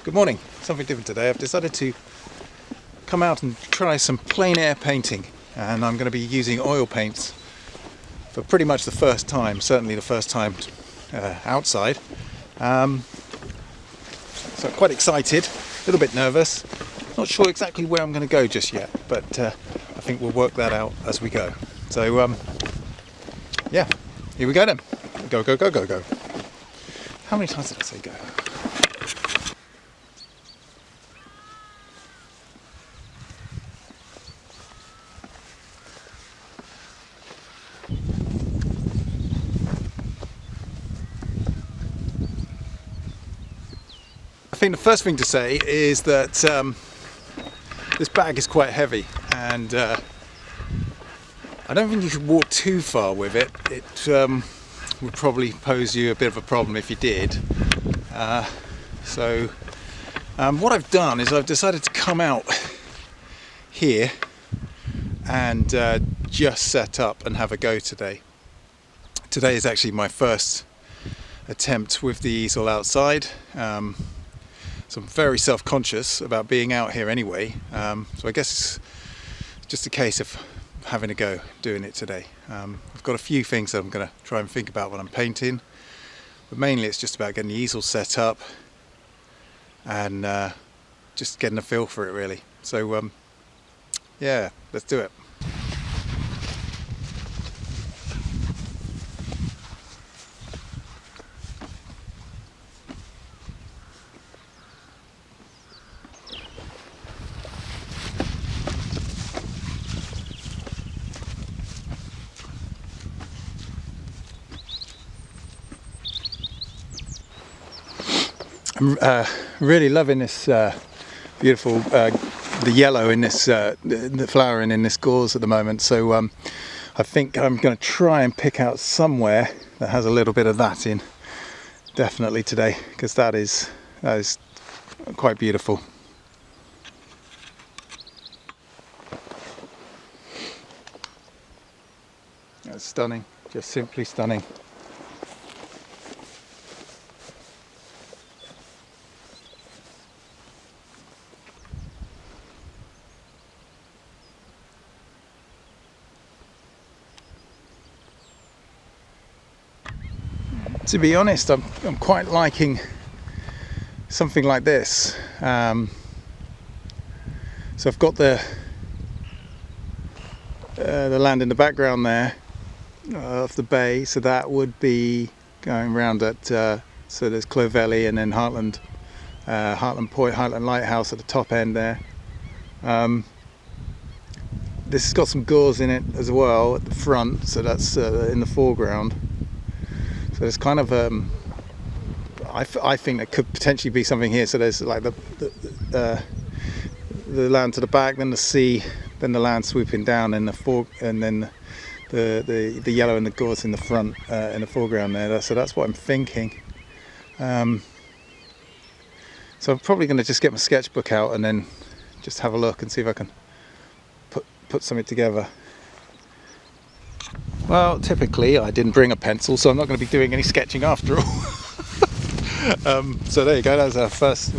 Good morning. Something different today. I've decided to come out and try some plein air painting, and I'm going to be using oil paints for pretty much the first time, certainly the first time outside. So I'm quite excited, a little bit nervous, not sure exactly where I'm going to go just yet, but I think we'll work that out as we go. So yeah, here we go then. Go, go, go, go, go. How many times did I say go? I think the first thing to say is that this bag is quite heavy, and I don't think you should walk too far with it. It would probably pose you a bit of a problem if you did. So what I've done is I've decided to come out here and just set up and have a go today. Today is actually my first attempt with the easel outside. So I'm very self-conscious about being out here anyway, so I guess it's just a case of having a go doing it today. I've got a few things that I'm going to try and think about when I'm painting, but mainly it's just about getting the easel set up and just getting a feel for it really. So yeah, let's do it. I'm really loving this beautiful, the yellow in this, the flowering in this gauze at the moment. So I think I'm going to try and pick out somewhere that has a little bit of that in, definitely today, because that is quite beautiful. That's stunning, just simply stunning. To be honest, I'm quite liking something like this. So I've got the land in the background there of the bay, so that would be going round at so there's Clovelly and then Heartland Point, Heartland Lighthouse at the top end there. This has got some gauze in it as well at the front, so that's in the foreground. So there's kind of I think there could potentially be something here. So there's like the land to the back, then the sea, then the land swooping down in the and then the yellow and the gauze in the front, in the foreground there. So that's what I'm thinking. So I'm probably going to just get my sketchbook out and then just have a look and see if I can put something together. Well, typically I didn't bring a pencil, so I'm not going to be doing any sketching after all. So there you go, that was our first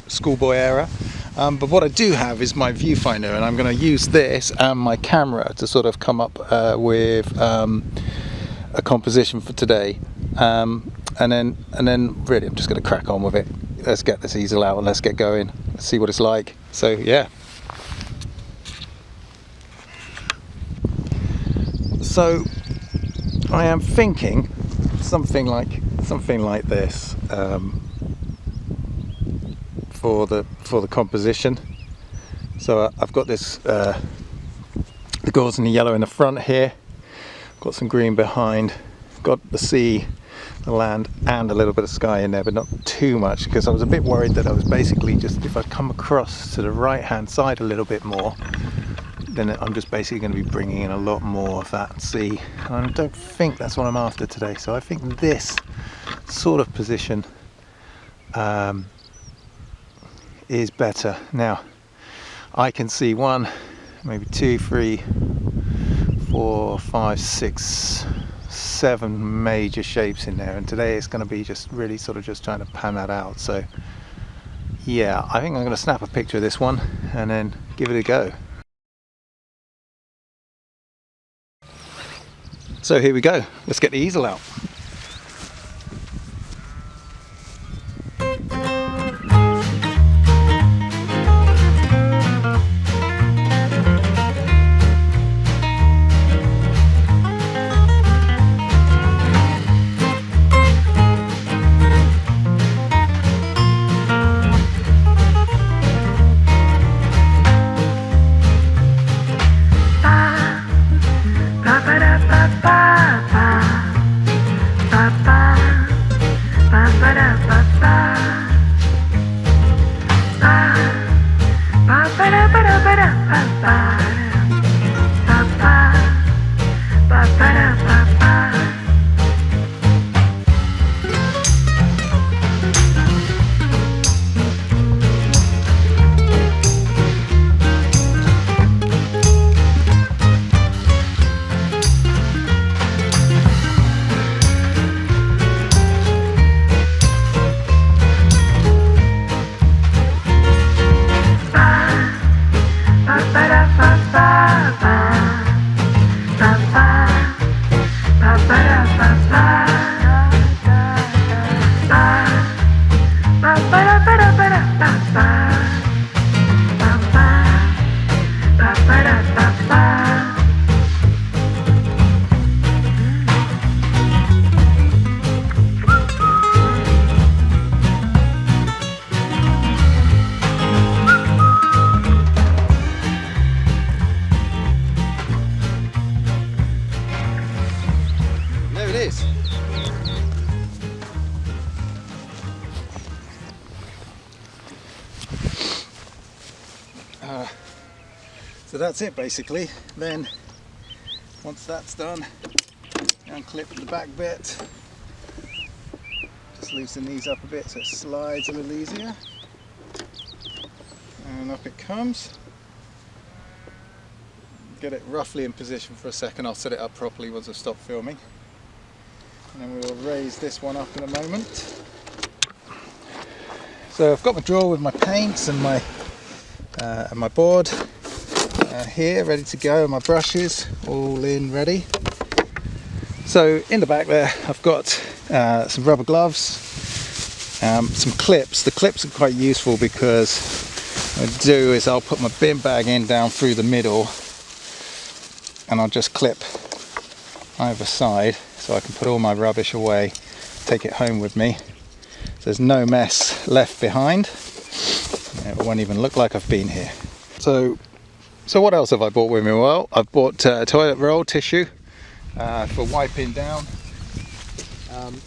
schoolboy error. But what I do have is my viewfinder, and I'm going to use this and my camera to sort of come up with a composition for today. And then really I'm just going to crack on with it. Let's get this easel out and let's get going. Let's see what it's like. So yeah. So I am thinking something like this for the composition. So I've got this the gauze and the yellow in the front here. Got some green behind. Got the sea, the land, and a little bit of sky in there, but not too much, because I was a bit worried that I was basically just, if I come across to the right hand side a little bit more, then I'm just basically going to be bringing in a lot more of that sea. And I don't think that's what I'm after today. So I think this sort of position is better. Now I can see 1, maybe 2, 3, 4, 5, 6, 7 major shapes in there, and today it's going to be just really sort of just trying to pan that out. So Yeah, I think I'm going to snap a picture of this one and then give it a go. So here we go, let's get the easel out. There it is. So that's it basically. Then once that's done, unclip the back bit, just loosen these up a bit so it slides a little easier, and up it comes. Get it roughly in position for a second. I'll set it up properly once I've stopped filming, and then we'll raise this one up in a moment. So I've got my drawer with my paints and my board here ready to go, and my brushes all in ready. So in the back there I've got some rubber gloves, some clips. The clips are quite useful because what I do is I'll put my bin bag in down through the middle, and I'll just clip either side so I can put all my rubbish away, take it home with me. So there's no mess left behind. It won't even look like I've been here. So what else have I bought with me? Well, I've bought toilet roll tissue for wiping down, and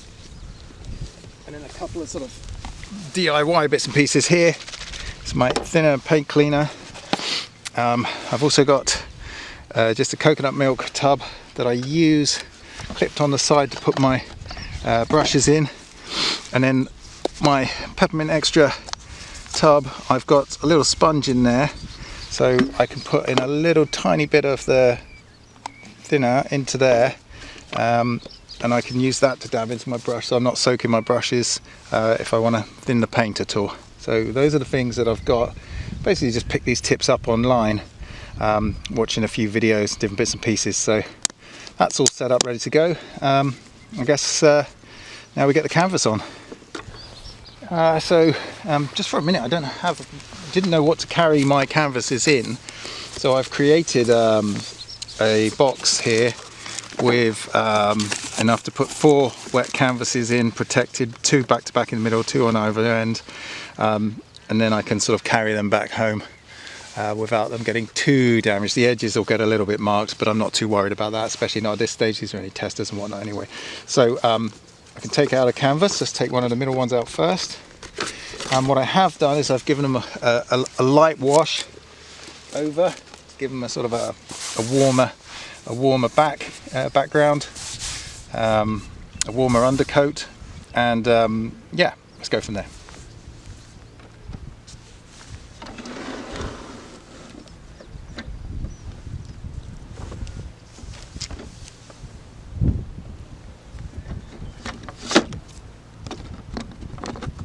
then a couple of sort of DIY bits and pieces here. It's my thinner paint cleaner. I've also got just a coconut milk tub that I use clipped on the side to put my brushes in, and then my peppermint extra tub. I've got a little sponge in there so I can put in a little tiny bit of the thinner into there, and I can use that to dab into my brush so I'm not soaking my brushes if I want to thin the paint at all. So those are the things that I've got. Basically just pick these tips up online, watching a few videos, different bits and pieces. So that's all set up, ready to go. I guess now we get the canvas on. Just for a minute, didn't know what to carry my canvases in, so I've created a box here with enough to put 4 wet canvases in, protected, 2 back to back in the middle, 2 on either end, and then I can sort of carry them back home without them getting too damaged. The edges will get a little bit marked, but I'm not too worried about that, especially not at this stage. These are only testers and whatnot anyway. So I can take out a canvas. Let's take one of the middle ones out first. What I have done is I've given them a light wash over, give them a sort of a warmer background, a warmer undercoat, and yeah, let's go from there.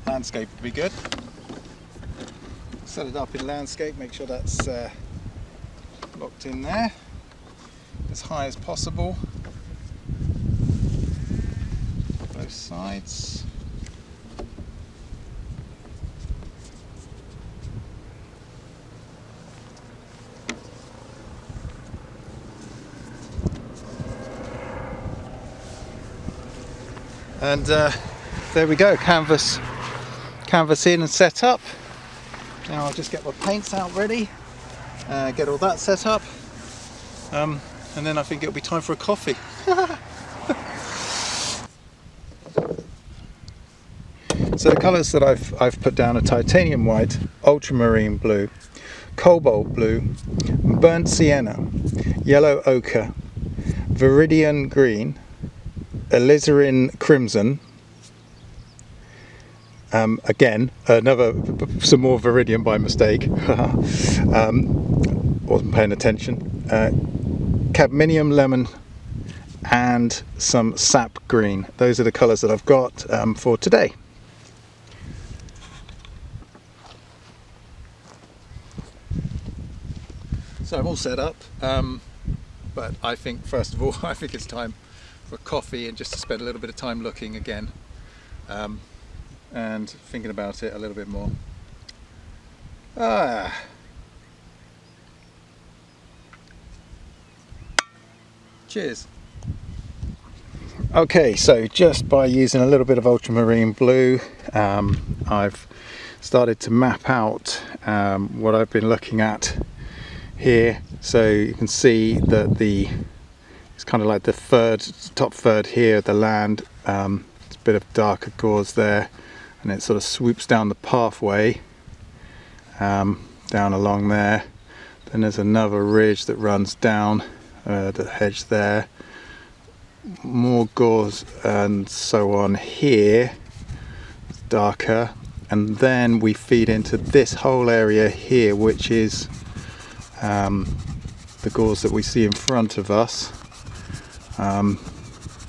Landscape would be good. set it up in landscape, make sure that's locked in there as high as possible, both sides. And there we go, canvas in and set up. Now I'll just get my paints out ready, get all that set up, and then I think it'll be time for a coffee. So the colours that I've put down are titanium white, ultramarine blue, cobalt blue, burnt sienna, yellow ochre, viridian green, alizarin crimson, again some more viridian by mistake, wasn't paying attention, cadmium lemon, and some sap green. Those are the colours that I've got for today. So I'm all set up, but I think first of all I think it's time for coffee and just to spend a little bit of time looking again and thinking about it a little bit more. Cheers. Okay, so just by using a little bit of ultramarine blue, I've started to map out what I've been looking at here. So you can see that it's kind of like the top third here, the land. It's a bit of darker gauze there, and it sort of swoops down the pathway down along there. Then there's another ridge that runs down the hedge there, more gauze and so on here, it's darker, and then we feed into this whole area here, which is the gauze that we see in front of us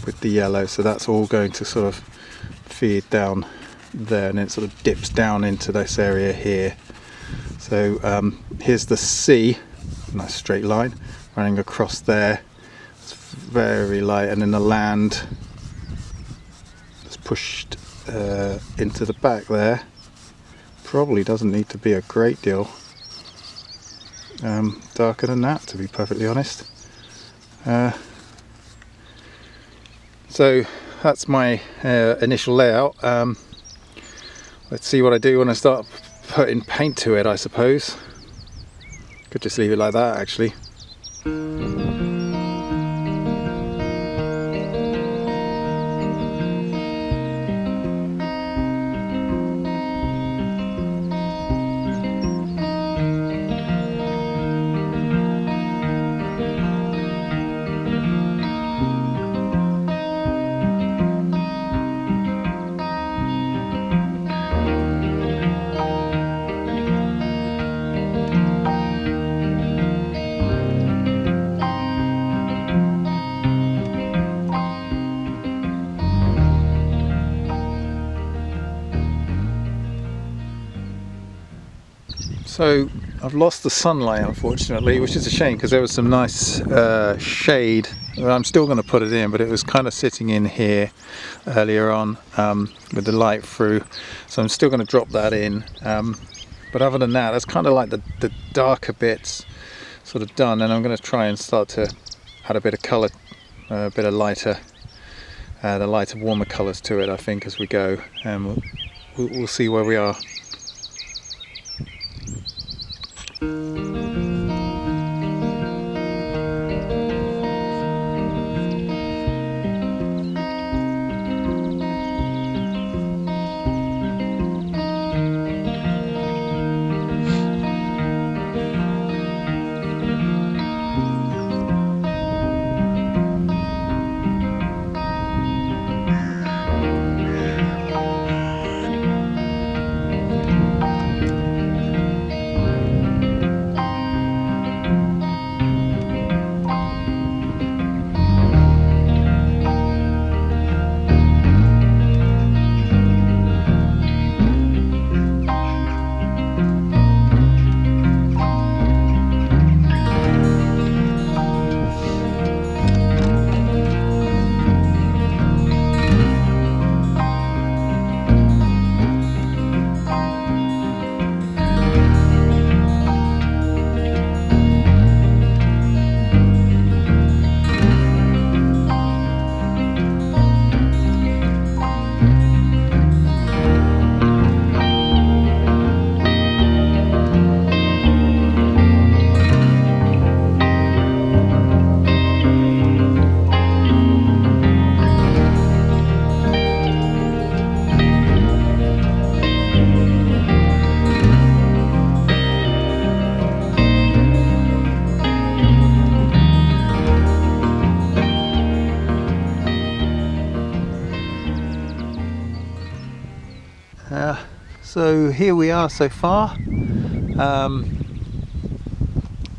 with the yellow. So that's all going to sort of feed down there, and it sort of dips down into this area here. So here's the sea, nice straight line running across there. It's very light, and then the land is pushed into the back there. Probably doesn't need to be a great deal darker than that, to be perfectly honest. So that's my initial layout. Let's see what I do when I start putting paint to it, I suppose. Could just leave it like that, actually. So I've lost the sunlight, unfortunately, which is a shame, because there was some nice shade. I'm still going to put it in, but it was kind of sitting in here earlier on with the light through, so I'm still going to drop that in. But other than that, that's kind of like the darker bits sort of done, and I'm going to try and start to add a bit of colour, a bit of lighter, the lighter, warmer colours to it, I think, as we go, and we'll see where we are. So here we are so far.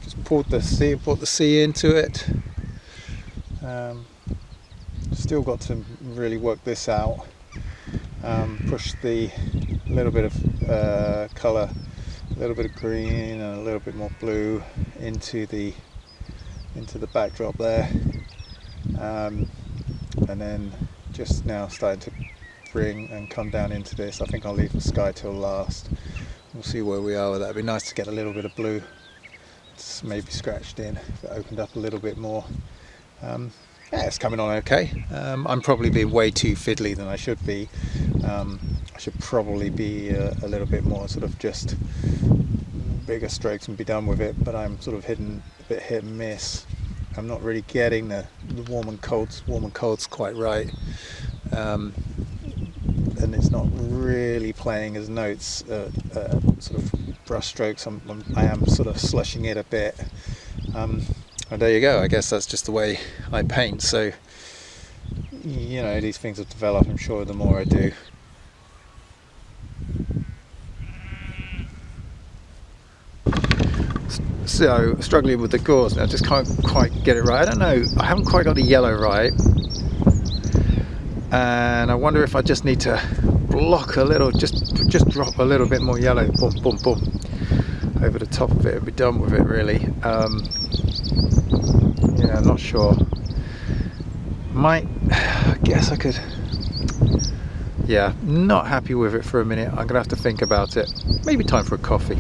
Just brought the sea into it. Still got to really work this out. Push the little bit of colour, a little bit of green and a little bit more blue into the backdrop there, and then just now starting to bring and come down into this. I think I'll leave the sky till last. We'll see where we are with that. It'd be nice to get a little bit of blue, it's maybe scratched in if it opened up a little bit more. Yeah, it's coming on okay. I'm probably being way too fiddly than I should be. I should probably be a little bit more sort of just bigger strokes and be done with it, but I'm sort of a bit hit and miss. I'm not really getting the warm and colds quite right, and it's not really playing as notes, sort of brush strokes. I am sort of slushing it a bit. And there you go, I guess that's just the way I paint. So, you know, these things will develop, I'm sure, the more I do. So, struggling with the gauze now, just can't quite get it right. I don't know, I haven't quite got the yellow right. And I wonder if I just need to block a little, just drop a little bit more yellow, boom, boom, boom, over the top of it and be done with it, really. Yeah, I'm not sure. I guess I could. Yeah, not happy with it for a minute. I'm gonna have to think about it. Maybe time for a coffee.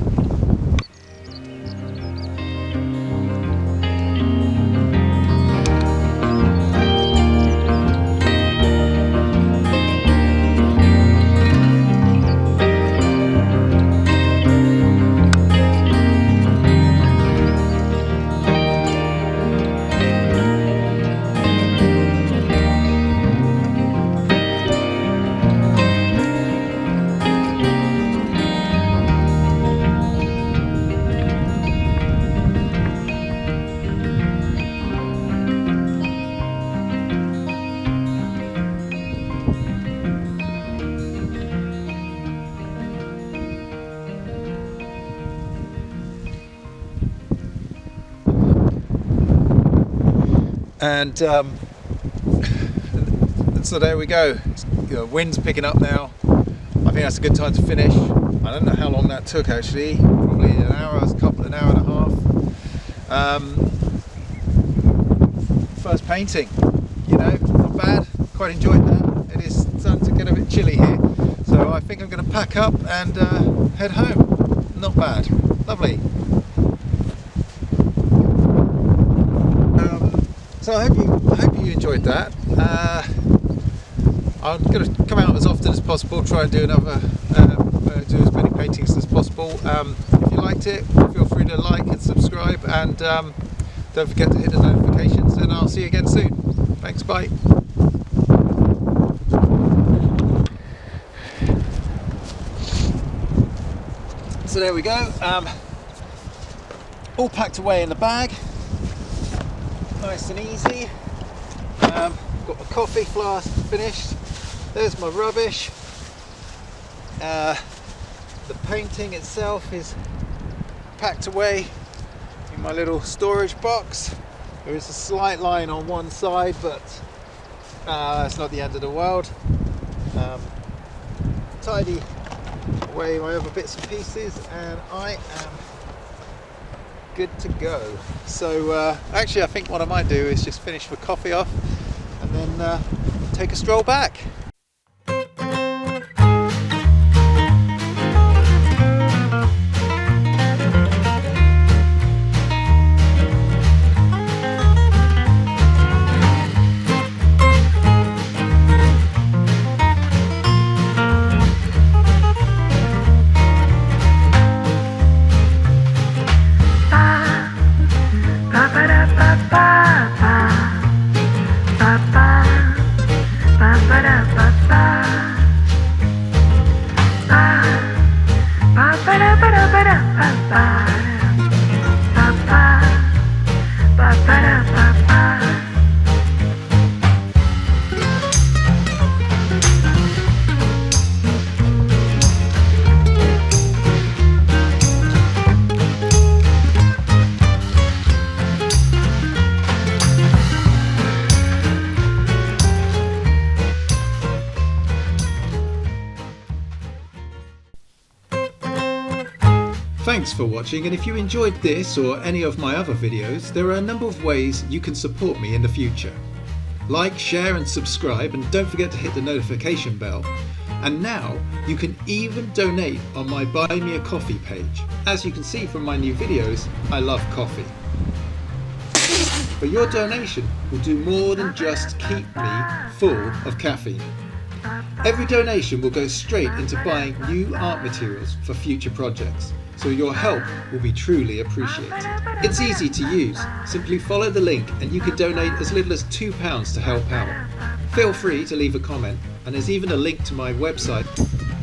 And so there we go. The wind's picking up now. I think that's a good time to finish. I don't know how long that took actually. Probably an hour and a half. First painting, you know, not bad. Quite enjoyed that. It is starting to get a bit chilly here, so I think I'm going to pack up and head home. Not bad. Lovely. So I hope you enjoyed that. I'm going to come out as often as possible, try and do do as many paintings as possible. If you liked it, feel free to like and subscribe, and don't forget to hit the notifications, and I'll see you again soon. Thanks, bye. So there we go, all packed away in the bag. Nice and easy. Got my coffee flask finished. There's my rubbish. The painting itself is packed away in my little storage box. There is a slight line on one side, but it's not the end of the world. Tidy away my other bits and pieces, and I am good to go. So actually I think what I might do is just finish the coffee off and then take a stroll back. Thanks for watching, and if you enjoyed this or any of my other videos, there are a number of ways you can support me in the future. Like, share and subscribe, and don't forget to hit the notification bell. And now you can even donate on my Buy Me a Coffee page. As you can see from my new videos, I love coffee. But your donation will do more than just keep me full of caffeine. Every donation will go straight into buying new art materials for future projects, so your help will be truly appreciated. It's easy to use. Simply follow the link and you can donate as little as £2 to help out. Feel free to leave a comment, and there's even a link to my website.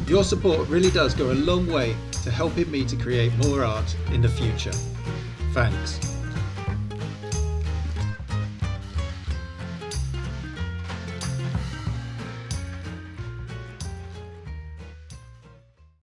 Your support really does go a long way to helping me to create more art in the future. Thanks.